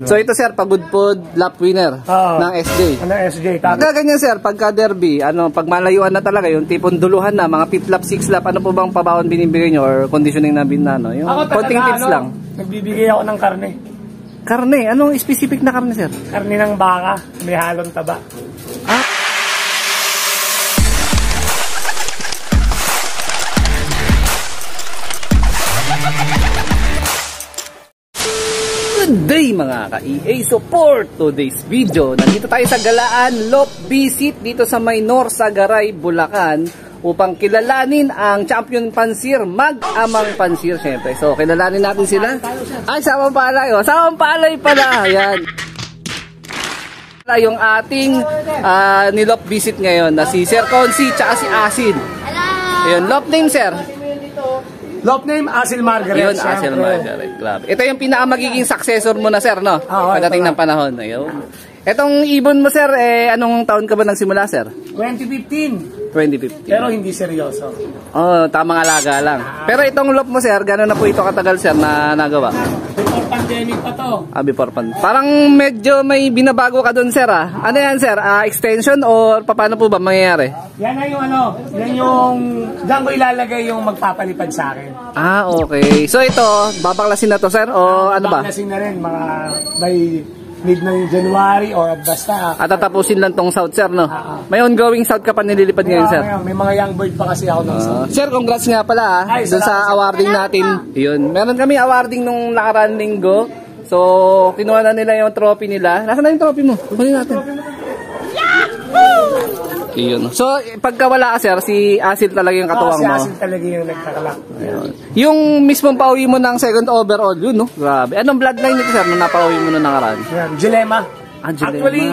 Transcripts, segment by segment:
So ito sir, pagudpod lap winner ng SJ. Ng SJ. Ganyan sir, pagka derby, pag malayuan na talaga, yung tipong duluhan na, mga 5th lap, 6th lap, ano po bang pabawon binibigay nyo or conditioning na binano? Yung konting tips lang. Nagbibigay ako ng karne. Karne? Anong specific na karne sir? Karne ng baka, may halong taba. Good day mga ka-EA support! Today's video, nandito tayo sa Galaan Lop Visit dito sa Maynor, Sagaray, Bulacan upang kilalanin ang champion pansir, mag-amang pansir syempre. So kilalanin natin sila. Ay, Sawang Palay! O, Sawang Palay pala! Ayan. Yung ating nilop visit ngayon na si Sir Consi tsaka si Asin. Ayun, lop name sir? Lop name, Asil Margaret. Yun, Asil Margaret. Grabe. Ito yung pinakamagiging successor mo na, sir, no? Pagdating ng panahon. Ayun. Etong ibon mo, sir, anong taon ka ba nagsimula, sir? 2015. 2015. Pero hindi seryoso. Oh, tamang alaga lang. Pero itong lop mo, sir, gano'n na po ito katagal, sir, na nagawa? Before pandemic pa to. Before pandemic. Parang medyo may binabago ka doon, sir, Ano yan, sir? Extension or paano po ba mangyayari? Yan na yung yan yung diyan ko ilalagay yung magpapalipad sa akin. Okay. So ito, babaklasin na to, sir? O ano ba? Babaklasin na rin, mga by mid ng January or basta. At tatapusin lang tong south, sir, no? May ongoing south ka pa nililipad ngayon, sir? May mga young bird pa kasi ako ng south. Sir, congrats nga pala, doon sa awarding natin. Yun. Meron kami awarding nung nakaraan linggo. So, kinuha na nila yung trophy nila. Nasaan na yung trophy mo? Kunin natin. Yun. So, pagka wala ka, sir, si Asil talaga yung katuwang mo. Si Asil talaga yung nagkakalak. Yung mismong pauwi mo ng second overall, yun, no? Grabe. Anong bloodline nito, sir, nung napauwi mo na nakaraan? Dilema. Dilema. Actually,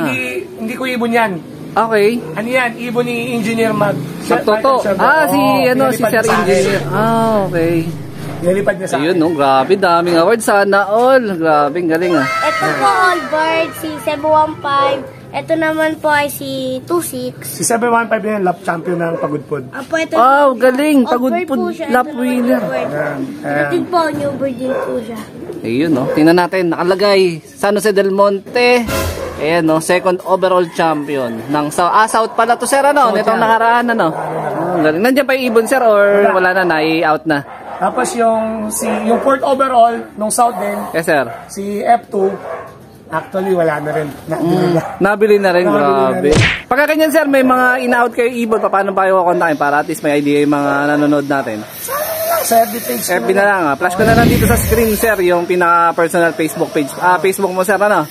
hindi ko ibon yan. Okay. Ano yan? Ibon ni Engineer Mag. Toto. Si Sir Engineer. Okay. Nilipad niya sa akin. Ayun, no? Grabe, daming awards. Sana all. Grabe, galing, Ito po all bird, si 715. Ito naman po ay si 26. Si 715 yan, lap champion ng pagudpod. Apo, ito galing. Pagudpod, lap winner. Ito din po, new bird din po siya. Ayun, no? Tingnan natin. Nakalagay. San Jose del Monte. Ayan, no? Second overall champion. South pala to, sir, ano? Nitong nakaraan, ano? Galing. Nandiyan pa yung ibon, sir, or wala na, nai-out na? Tapos yung fourth overall, nung South din. Yes, sir. Si F2, actually wala na rin. Nabili na rin, grabe. Pagka ganyan, sir, may mga in-out kayo ibon, paano ba yung kontakin para at least may idea yung mga nanonood natin? Sa FB page. FB na lang, Flash ko na lang dito sa screen, sir, yung pinaka-personal Facebook page. Facebook mo, sir, ano?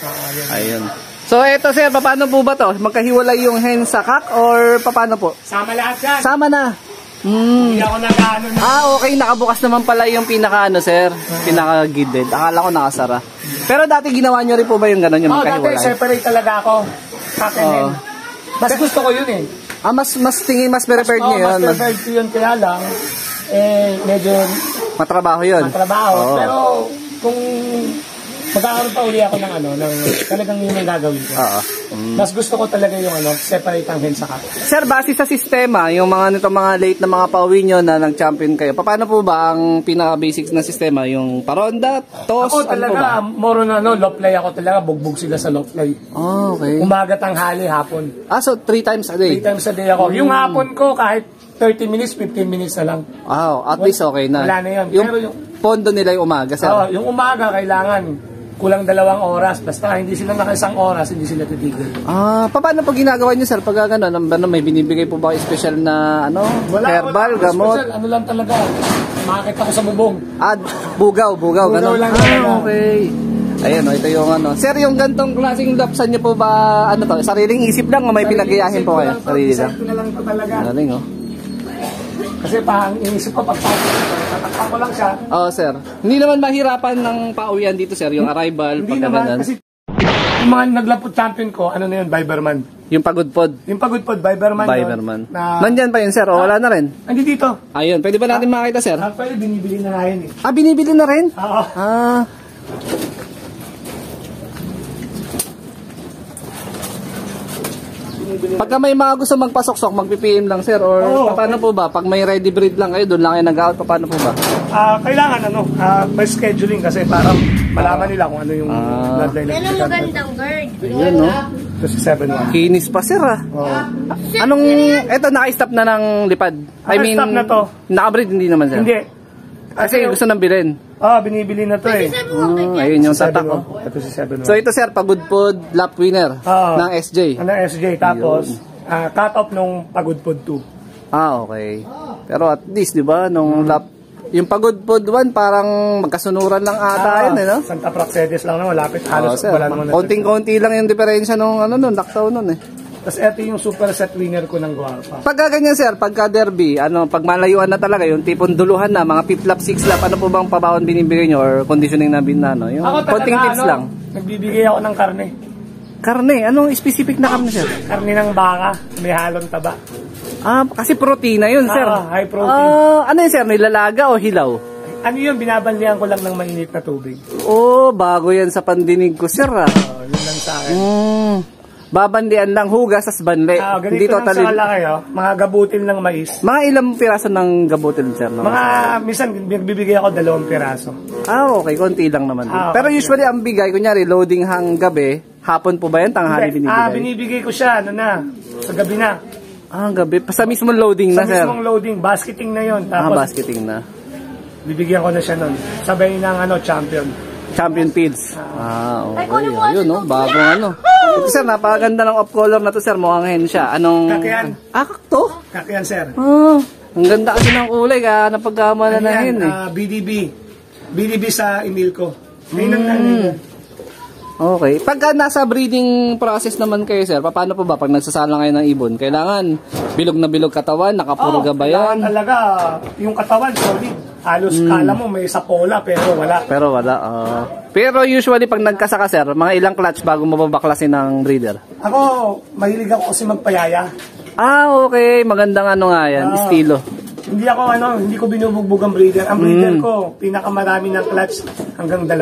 Ayun. So, eto, sir, paano po ba to? Magkahiwalay yung hen sa kak or paano po? Sama lahat yan. Sama na. Hindi ako nag-ano na. Okay, nakabukas naman pala yung pinaka-ano, sir, pinaka-gilded. Akala ko nakasara. Pero dati ginawa nyo rin po ba yung gano'n, yung magkahiwalay? Dati separate talaga ako. Mas gusto ko yun mas tingin, mas prepared nyo yun. Mas prepared ko yun, kaya lang, medyo matrabaho yun. Pero kung magkakaroon pa uli ako ng talagang yun ang gagawin ko. Mas gusto ko talaga yung separate ang hen sa kak. Sir, base sa sistema, yung mga late na mga pauwi nyo na nag-champion kayo, paano po ba ang pinaka-basics na sistema? Yung paronda, toss, ako talaga, more on low play ako talaga, bugbog sila sa low play. Okay. Umaga, tanghali, hapon. So 3 times a day? 3 times a day ako. Yung hapon ko, kahit 30 minutes, 15 minutes na lang. At least okay na. Wala na yun. Yung pondo nila yung umaga, sir? Yung umaga, kailangan kulang 2 oras. Basta hindi sila naka 1 oras, hindi sila titigil. Paano po ginagawa niyo, sir? Pag gano'n, may binibigay po ba special na herbal, gamot? Special, lang talaga. Makakita ko sa bubong. Bugaw, gano'n. Lang talaga. Okay. Ayun, ito yung Sir, yung gantong klaseng lapsan niyo po ba, sariling isip lang o may pinagayahin po kayo? Sarili lang. Isip ko na lang ito talaga. Galing, Kasi pang inisip ko, tatakpan ko lang siya. Sir. Hindi naman mahirapan ng pauwian dito, sir, yung arrival, hindi naman, kasi yung mga naglapot champion ko, na yun, Biberman. Yung pagudpod? Yung pagudpod, Biberman yun. Nandyan pa yun, sir, o wala na rin? Andi dito. Ayun, pwede ba natin makita, sir? Pwede, binibili na nga yun Binibili na rin? Oo. Pagka may mga gusto magpasoksok, mag-PPM lang, sir, or paano po ba? Pag may ready breed lang kayo, doon lang kayo nag-out, paano po ba? Kailangan may scheduling kasi parang malaman nila kung ano yung bloodline. Yan ang magandang bird. Ayun, no? Ito si 7-1. Kinis pa, sir, ah. Anong, eto, naka-stop na ng lipad? Naka-stop na to. Naka-breed, hindi naman, sir? Hindi. Kasi gusto nang bilhin. Binibili na to eh. Ayun yung tatak ko. Ito si 7-1. So ito, sir, pagudpod lap winner ng SJ. Ng SJ. Tapos, cut off nung pagudpod 2. Okay. Pero at least, di ba, nung lap, yung pagudpod 1, parang magkasunuran lang ata yun, eh, no? Santa Praxedes lang naman, lapit halos. Sir, konting-konti lang yung diferensya nung laktaw nun, eh. Tapos ito yung super set winner ko ng Guapa. Pagka ganyan, sir, pagka derby, pag malayuan na talaga, yung tipong duluhan na, mga 5 lap, 6 lap, ano po bang pabawon binibigay nyo or conditioning na binano? Yung konting tips lang. Nagbibigay ako ng karne. Karne? Anong specific na karne, sir? Karne ng baka, may halong taba. Kasi protein na yun, sir. High protein. Ano yun, sir? Nilalaga o hilaw? Ano yun, binabanlihan ko lang ng mainit na tubig. Bago yan sa pandinig ko, sir, yun lang sa akin. Babandian lang hugas sa banli. Hindi totally. Sa kalaki, mga gabutil ng mais. Mga ilang piraso ng gabutil, sir? No? Minsan, bibigay ako 2 piraso. Okay. Konti lang naman. Pero usually, ang bigay, kunyari, loading hang gabi, hapon po ba yan? Tanghali binibigay? Binibigay ko siya, sa gabi na. Gabi. Sa mismong loading na, sir? Sa mismong loading. Basketing na yun. Tapos, basketing na. Bibigyan ko na siya nun. Sabay ng champion. Champion feeds. Okay. Ayun, no? Bagong Ito, sir, napakaganda ng off-color na to, sir. Mukhang hen siya. Anong... Kakayan. Kakto? Kakayan, sir. Ang ganda kasi ng kulay, kaya napagkamala na hen, eh. BDB. BDB sa Emilco. Okay. Pagka nasa breeding process naman kayo, sir, paano po ba pag nagsasala kayo ng ibon? Kailangan bilog na bilog katawan, nakapurga ba yan? Kailangan talaga yung katawan solid. Halos kala mo may sapola pero wala. Pero usually pag nagkasaka, sir, mga ilang clutch bago mababaklasin ng breeder? Ako, mahilig ako kasi magpayaya. Okay. Magandang nga yan, estilo. Hindi ko binubugbog ang breeder. Ang breeder ko, pinakamarami ng clutch hanggang 2.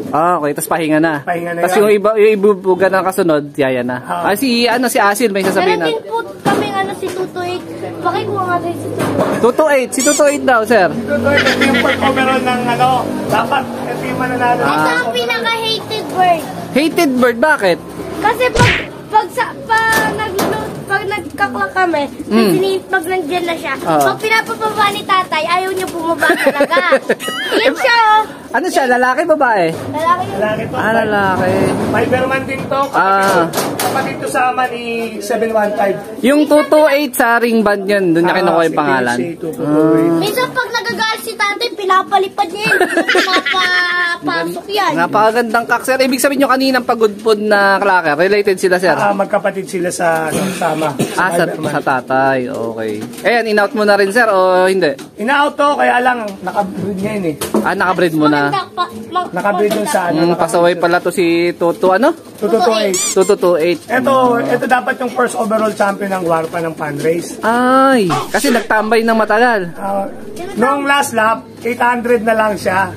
Okay, tapos pahinga na. Tapos yan. yung ibubuga ng kasunod, yaya na. Si Asil, may sasabihin na. Meron din po kami si 228. Pakikuha nga din si 228. Si 228 daw, sir. Ito yung first overall ng dapat ito yung mananalo. Ito ang pinaka-hated bird. Hated bird, bakit? Kasi pag nagkaklak kami, pag nandiyan na siya, pag pinapababa ni tatay, ayaw niya bumaba talaga. Yan siya, Ano siya, lalaki, babae? Lalaki to. Lalaki. Fiberman din to. Kapatid to sa ama ni 715. Yung 228 sa ring band yun, doon niya kinukuha yung pangalan. Minsan pag nagagalit si tatay, pinapalipad niya yun. Pinapapasok yan. Napakagandang kak, sir. Ibig sabihin nyo kaninang pagudpod na clacker, related sila, sir? Magkapatid sila sa sama. Sa tatay, okay. Ayan, in-out mo na rin, sir, o hindi? In-out to, kaya lang, nakabreed niya yun eh. Nakabreed mo na. Nakabreed yun sa pasaway pala to si Toto, 228. 228. Ito dapat yung first overall champion ng Guapa ng fan race. Ay, kasi nagtambay ng matagal. Noong last lap, 800 na lang siya.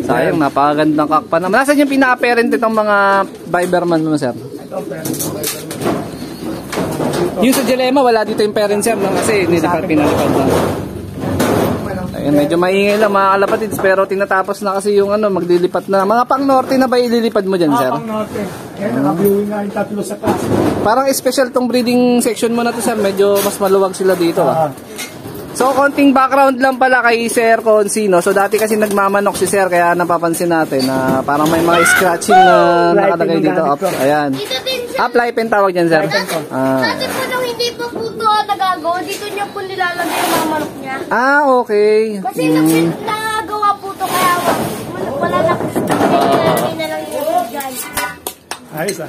Sayang, napakagandang kakpa naman. Nasaan yung pinaka-parent itong mga Viberman mo, sir? Ito, parent. Yung sa Dilema, wala dito yung parent, sir, kasi pinalipad na. Ayun, medyo maingay lang mga kalapatids, pero tinatapos na kasi yung maglilipat na. Mga pang-norte na ba ililipad mo dyan, sir? Pang-norte. Yan, nakaviewing nga yung 3 sa class. Parang special tong breeding section mo na to, sir. Medyo mas maluwag sila dito. So, konting background lang pala kay Sir Consino. So, dati kasi nagmamanok si Sir, kaya napapansin natin na parang may mga scratching na nakalagay dito. Ayan. Uplight pen tawag dyan, sir. Dati po nung hindi pa po ito nagagawa, dito niya po nilalagay yung mga manok niya. Okay. Kasi nagawa po ito kaya wala na po siya. Nilagay na lang yung dyan. Ayos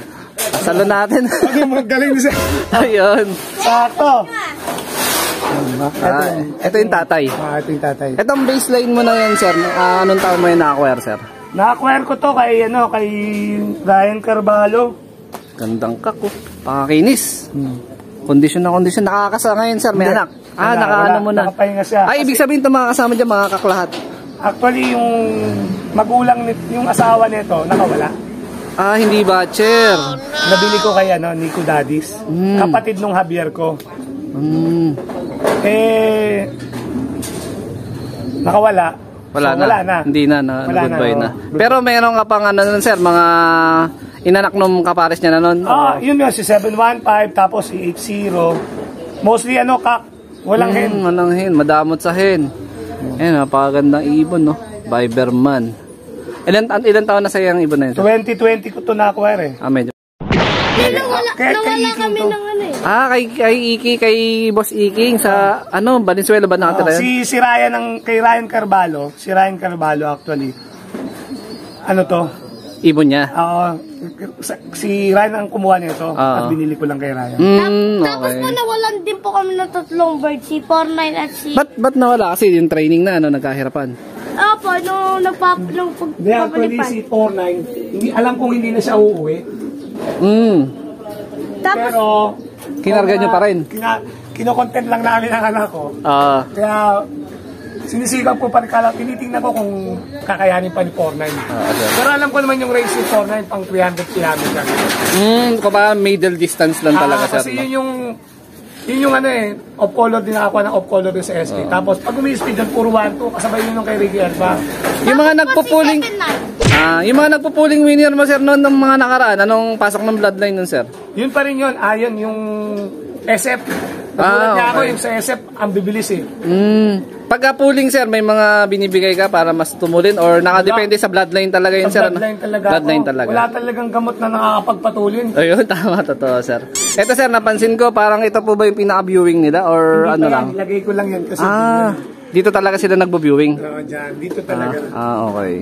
Salo natin. Magaling ni Sir. Ayun. Sakto. Ito yung tatay. Ito yung tatay. Itong baseline mo na yan, sir. Anong taon mo yung na-acquire, sir? Na-acquire ko to kay Ryan Carvalho. Gandang kako. Pakakinis. Kondisyon na kondisyon. Nakakasa ngayon, sir. May anak. Nakaano mo na. Nakapahinga siya. Ibig sabihin ito mga kasama dyan, mga kaklahat. Actually, yung magulang, yung asawa nito, nakawala. Hindi batcher. Nabili ko kay Nico Dadis. Kapatid nung Javier ko. Nakawala. Wala So, na. wala na. Hindi na, Wala goodbye na, na. oh. Pero meron ka pang ano nun, sir, mga inanak nung kapares niya na nun? Yun yun, si 715, tapos si 80. Mostly walang hen. Walang hen, madamot sa hen. Ayan, napakagandang ibon, no? Viberman. Ilan taon na sa'yo ang ibon na yun, sir? 2020 ko to na-acquire eh. Medyo. Nawala Iki kami to. ng ano eh. Kay Iki, kay Boss Iking sa Valenzuela ba nakatira yun? Si Ryan kay Ryan Carvalho, actually. Ano to? Ibon niya. Si Ryan ang kumuha nito at binili ko lang kay Ryan. Tapos po nawalan din po kami ng 3 birds, si 49 at si... Ba't nawala? Kasi yung training na, nagkahirapan. Opo, nung Hindi, actually si 49, alam kong hindi na siya uuwi. Tapos, Pero Kinarga nyo pa rin? Kino-content lang namin ang anak ko. Kaya sinisigap ko pa rin, tinitingnan ko kung kakayanin pa ni 49. Pero alam ko naman yung race ni 49 pang 300 kilometer. Kumbaga middle distance lang talaga, sir. Kasi yun yung ano off color din nakakuha ng off color din sa SK. Tapos pag umi-speed yun, puro 1-2, kasabay yun kay Ricky Alba. Yung mga nagpupuling, yung mga nagpupuling winner mo, sir, noon ng mga nakaraan, anong pasok ng bloodline nun, sir? Yun pa rin yun. Yun yung SF. Nagulat niya ako, yung sa SF, ang bibilis eh. Pagka pooling, sir, may mga binibigay ka para mas tumulin or nakadepende sa bloodline talaga yun, sir? Bloodline talaga. Bloodline talaga. Wala talagang gamot na nakakapagpatulin. Ayun, tama, totoo, sir. Ito, sir, napansin ko, parang ito po ba yung pinaka-viewing nila or Hindi ano pa lang? yan, lagay ko lang yan kasi Dito talaga sila nagbo-viewing? dyan, dito talaga. Okay.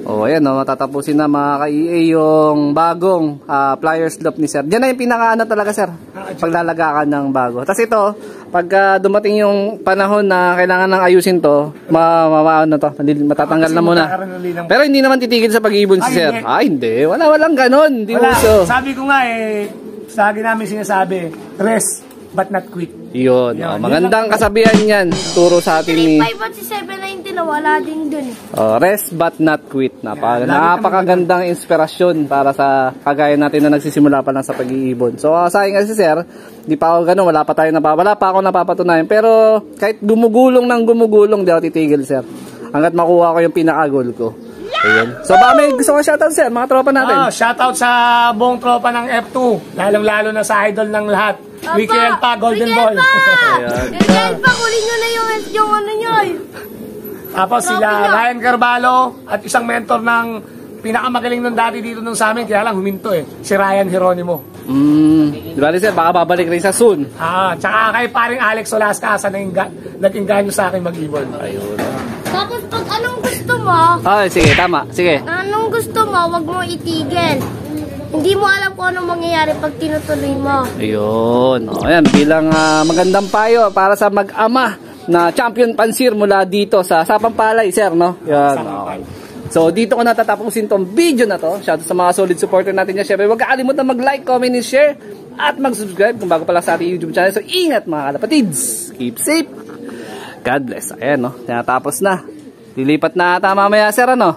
Ayan, matatapusin na mga ka-EA yung bagong Flyers Loft ni sir. Diyan na yung pinaka-ano talaga, sir. Paglalagakan ng bago. Tapos ito, pagka dumating yung panahon na kailangan nang ayusin to, matatanggal na muna. Pero hindi naman titigil sa pag-iibon si sir. Hindi. Walang ganon. Hindi uso. Sabi ko nga lagi namin sinasabi, rest but not quit. Yun. Magandang kasabihan yan. Turo sa atin ni... 3-5 at si 790 na wala din dun. Rest but not quit. Napakagandang inspirasyon para sa kagaya natin na nagsisimula pa lang sa pag-iibon. So, sa akin kasi sir, di pa ako ganun. Wala pa ako napapatunayan. Pero kahit gumugulong, di ako titigil, sir. Hanggat makuha ko yung pinaka-goal ko. Ayun. So, baka may gusto ko shoutout, sir, mga tropa natin. Shoutout sa buong tropa ng F2. Lalong-lalo na sa idol ng lahat. Wiki Elpa, Golden Ball. Wiki Elpa, kulin nyo na yung ano nyo. Tapos sila Ryan Carvalho at isang mentor ng pinakamagaling nung dati dito nung sa amin, kaya lang huminto si Ryan Geronimo. Di ba, sir, baka babalik rin sa soon. Tsaka kay paring Alex Solascasa na nag-inganyo sa akin mag-ibon. Ayun. Tapos pag anong gusto mo, sige, tama. Sige. anong gusto mo, wag mo itigil. Hindi mo alam kung anong mangyayari pag tinutuloy mo. Ayun. Ayan, bilang magandang payo para sa mag-ama na champion pansir mula dito sa Sapampalay, sir, no? Yan. Okay. So, dito ko natatapusin tong video na to. Shout out sa mga solid supporter natin dyan. Siyempre, huwag kakalimutan mag-like, comment, and share. At mag-subscribe kung bago pa lang sa ating YouTube channel. So, ingat mga kalapatids. Keep safe. God bless. Ayan, no? Natapos na. Lilipat na ata mamaya, sir, ano?